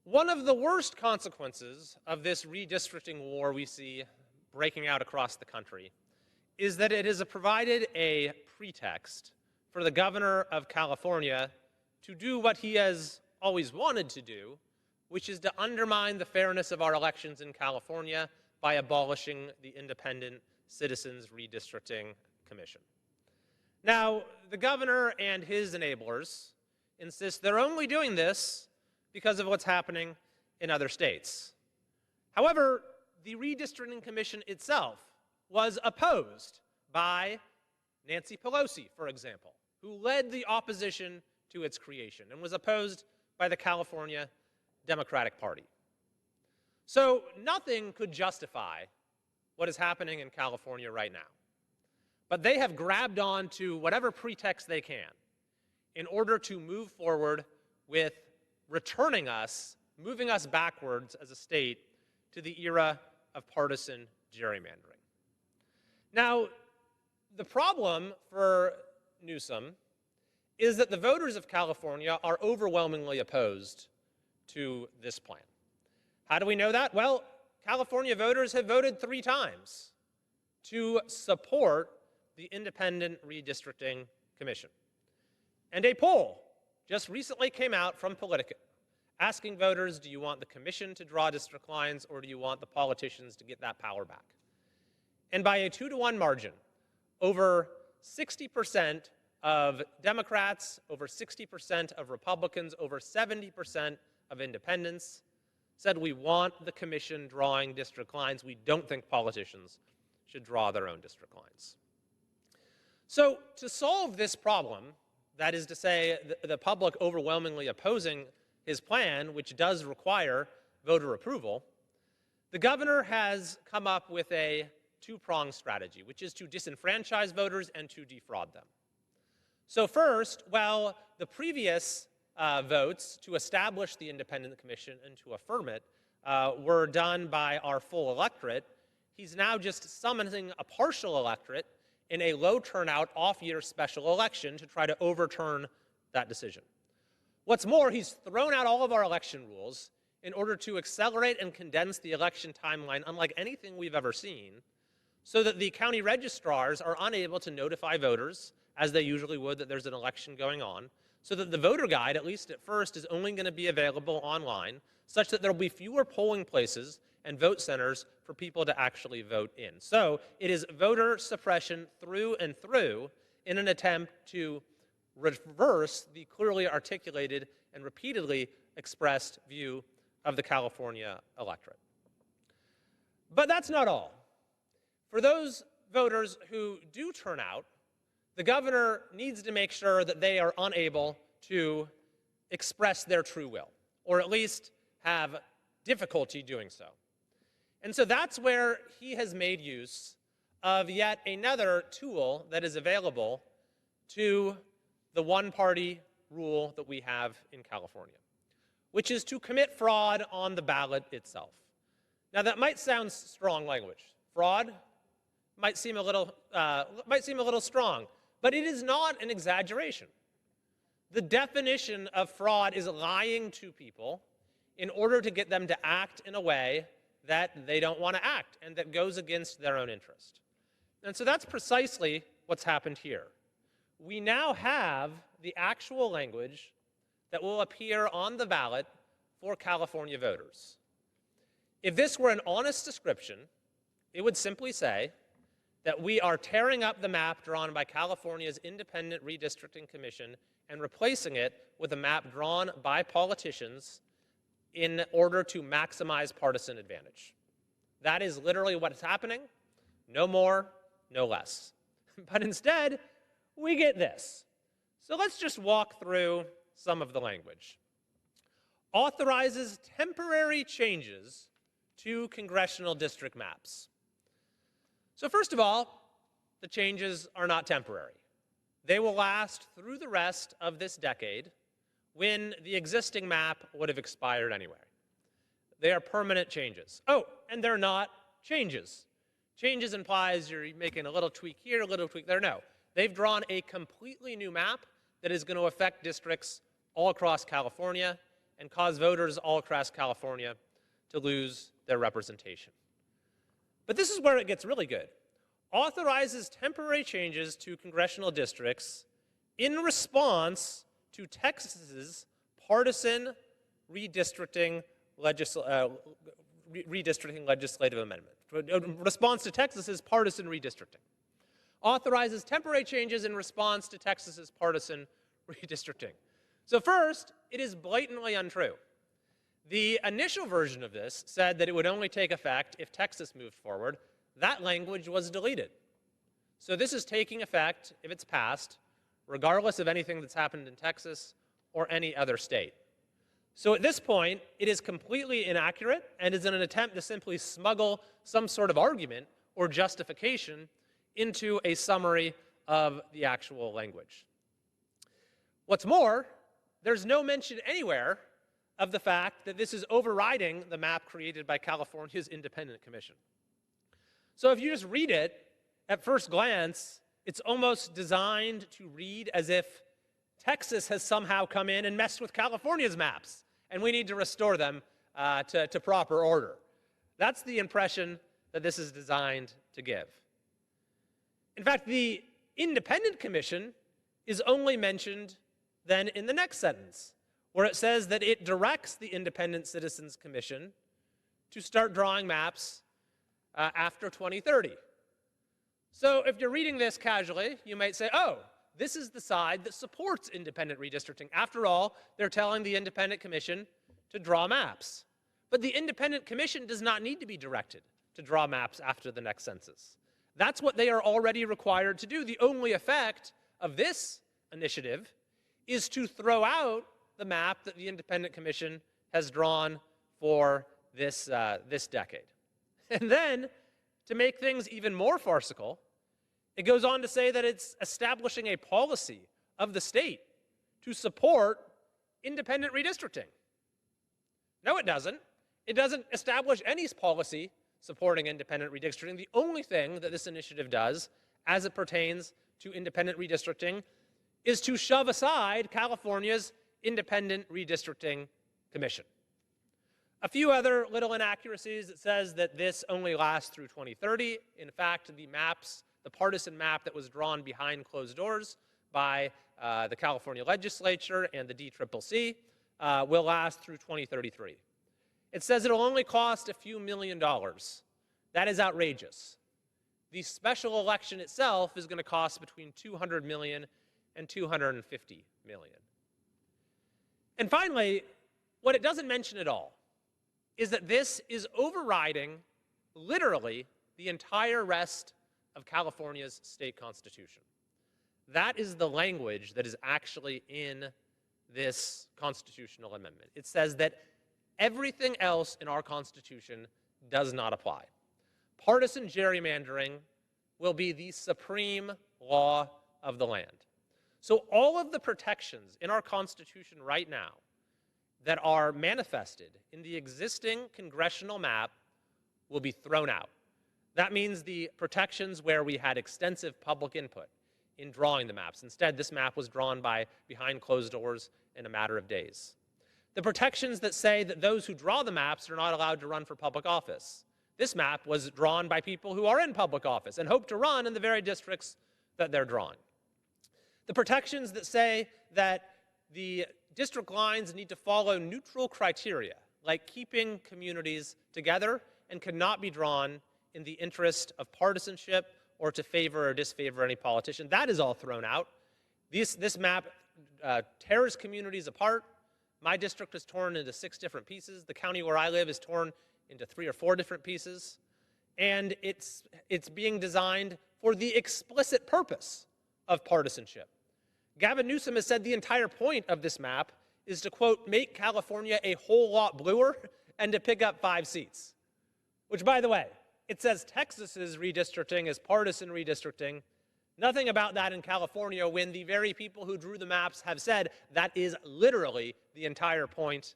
One of the worst consequences of this redistricting war we see breaking out across the country is that it has provided a pretext for the governor of California to do what he has always wanted to do, which is to undermine the fairness of our elections in California by abolishing the Independent Citizens Redistricting Commission. Now, the governor and his enablers insist they're only doing this because of what's happening in other states. However, the Redistricting Commission itself was opposed by Nancy Pelosi, for example, who led the opposition to its creation and was opposed by the California Democratic Party. So nothing could justify what is happening in California right now. But they have grabbed on to whatever pretext they can in order to move forward with returning us, moving us backwards as a state to the era of partisan gerrymandering. Now, the problem for Newsom is that the voters of California are overwhelmingly opposed to this plan. How do we know that? Well, California voters have voted 3 times to support the Independent Redistricting Commission. And a poll just recently came out from Politico asking voters, do you want the commission to draw district lines or do you want the politicians to get that power back? And by a 2-to-1 margin, over 60% of Democrats, over 60% of Republicans, over 70% of independents said we want the commission drawing district lines. We don't think politicians should draw their own district lines. So to solve this problem, that is to say the public overwhelmingly opposing his plan, which does require voter approval, the governor has come up with a 2-pronged strategy, which is to disenfranchise voters and to defraud them. So first, while the previous votes to establish the Independent Commission and to affirm it were done by our full electorate, he's now just summoning a partial electorate in a low turnout off-year special election to try to overturn that decision. What's more, he's thrown out all of our election rules in order to accelerate and condense the election timeline unlike anything we've ever seen, so that the county registrars are unable to notify voters, as they usually would, that there's an election going on, so that the voter guide, at least at first, is only going to be available online, such that there will be fewer polling places and vote centers for people to actually vote in. So it is voter suppression through and through in an attempt to reverse the clearly articulated and repeatedly expressed view of the California electorate. But that's not all. For those voters who do turn out, the governor needs to make sure that they are unable to express their true will, or at least have difficulty doing so. And so that's where he has made use of yet another tool that is available to the one-party rule that we have in California, which is to commit fraud on the ballot itself. Now that might sound strong language. Fraud might seem a little strong, but it is not an exaggeration. The definition of fraud is lying to people in order to get them to act in a way that they don't want to act and that goes against their own interest. And so that's precisely what's happened here. We now have the actual language that will appear on the ballot for California voters. If this were an honest description, it would simply say that we are tearing up the map drawn by California's Independent Redistricting Commission and replacing it with a map drawn by politicians in order to maximize partisan advantage. That is literally what is happening, no more, no less. But instead, we get this. So let's just walk through some of the language. Authorizes temporary changes to congressional district maps. So first of all, the changes are not temporary. They will last through the rest of this decade when the existing map would have expired anyway. They are permanent changes. Oh, and they're not changes. Changes implies you're making a little tweak here, a little tweak there. No, they've drawn a completely new map that is going to affect districts all across California and cause voters all across California to lose their representation. But this is where it gets really good. Authorizes temporary changes to congressional districts in response to Texas's partisan redistricting legislative amendment. In response to Texas's partisan redistricting. Authorizes temporary changes in response to Texas's partisan redistricting. So first, it is blatantly untrue. The initial version of this said that it would only take effect if Texas moved forward. That language was deleted. So this is taking effect, if it's passed, regardless of anything that's happened in Texas or any other state. So at this point, it is completely inaccurate and is in an attempt to simply smuggle some sort of argument or justification into a summary of the actual language. What's more, there's no mention anywhere of the fact that this is overriding the map created by California's Independent Commission. So if you just read it, at first glance, it's almost designed to read as if Texas has somehow come in and messed with California's maps, and we need to restore them to proper order. That's the impression that this is designed to give. In fact, the Independent Commission is only mentioned then in the next sentence, where it says that it directs the Independent Citizens Commission to start drawing maps after 2030. So if you're reading this casually, you might say, oh, this is the side that supports independent redistricting. After all, they're telling the Independent Commission to draw maps. But the Independent Commission does not need to be directed to draw maps after the next census. That's what they are already required to do. The only effect of this initiative is to throw out the map that the Independent Commission has drawn for this decade. And then, to make things even more farcical, it goes on to say that it's establishing a policy of the state to support independent redistricting. No, it doesn't. It doesn't establish any policy supporting independent redistricting. The only thing that this initiative does, as it pertains to independent redistricting, is to shove aside California's Independent Redistricting Commission. A few other little inaccuracies. It says that this only lasts through 2030. In fact, the partisan map that was drawn behind closed doors by the California legislature and the DCCC will last through 2033. It says it'll only cost a few $1 million. That is outrageous. The special election itself is going to cost between $200 million and $250 million. And finally, what it doesn't mention at all is that this is overriding, literally, the entire rest of California's state constitution. That is the language that is actually in this constitutional amendment. It says that everything else in our Constitution does not apply. Partisan gerrymandering will be the supreme law of the land. So all of the protections in our Constitution right now that are manifested in the existing congressional map will be thrown out. That means the protections where we had extensive public input in drawing the maps. Instead, this map was drawn behind closed doors in a matter of days. The protections that say that those who draw the maps are not allowed to run for public office. This map was drawn by people who are in public office and hope to run in the very districts that they're drawing. The protections that say that the district lines need to follow neutral criteria, like keeping communities together and cannot be drawn in the interest of partisanship or to favor or disfavor any politician. That is all thrown out. This map tears communities apart. My district is torn into 6 different pieces. The county where I live is torn into 3 or 4 different pieces. And it's being designed for the explicit purpose of partisanship. Gavin Newsom has said the entire point of this map is to, quote, make California a whole lot bluer and to pick up 5 seats. Which, by the way, it says Texas's redistricting is partisan redistricting. Nothing about that in California when the very people who drew the maps have said that is literally the entire point